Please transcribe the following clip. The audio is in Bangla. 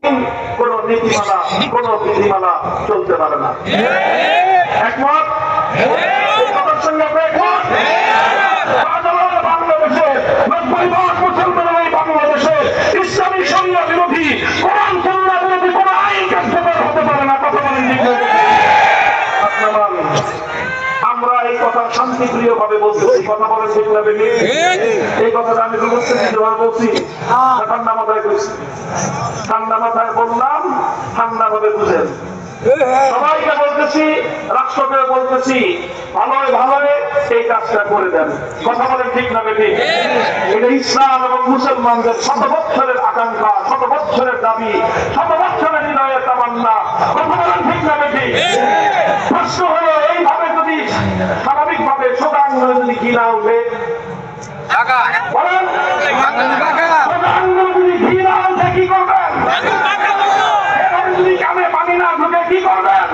কোন নীতিমালা কোন বিধিমালা চলতে পারে না। একমত? কথার সঙ্গে একমত? বাংলাদেশে 90% মুসলমানের এই বাংলাদেশে ইসলামী শরিয়া বিরোধী কোরআন সুন্নাহ বিরোধী কোন আইন কার্যকর হতে পারে না। কথা বলেন ঠিক না? আমরা এই কথা শান্তিপ্রিয় ভাবে বলতেছি। কথা বলেন ঠিক না? এই কথাটা আমি বলছি, ঠান্ডা মাথায় বলছি, ঠান্ডা মাথায় বললাম, ঠান্ডা ভাবে বুঝেন। সবাইকে বলতেছি, রাষ্ট্রকে বলতেছি, ভালোই ভালোই এই কাজটা করে দেন। কথা বলেন ঠিক না বেটি? এটা ইসলাম এবং মুসলমানদের শত বৎসরের আকাঙ্ক্ষা, শত বৎসরের দাবি, শত বৎসরের হৃদয়ের তামান্না। কথা বলেন ঠিক না বেটি? প্রশ্ন হলো, এইভাবে যদি স্বাভাবিকভাবে ছোট আঙ্গুলে যদি ঘি না উঠে, বলেন ছোট আঙ্গুল যদি ঘি না উঠে কি করবেন? যদি কানে পানি না ঢুকে কি করবেন?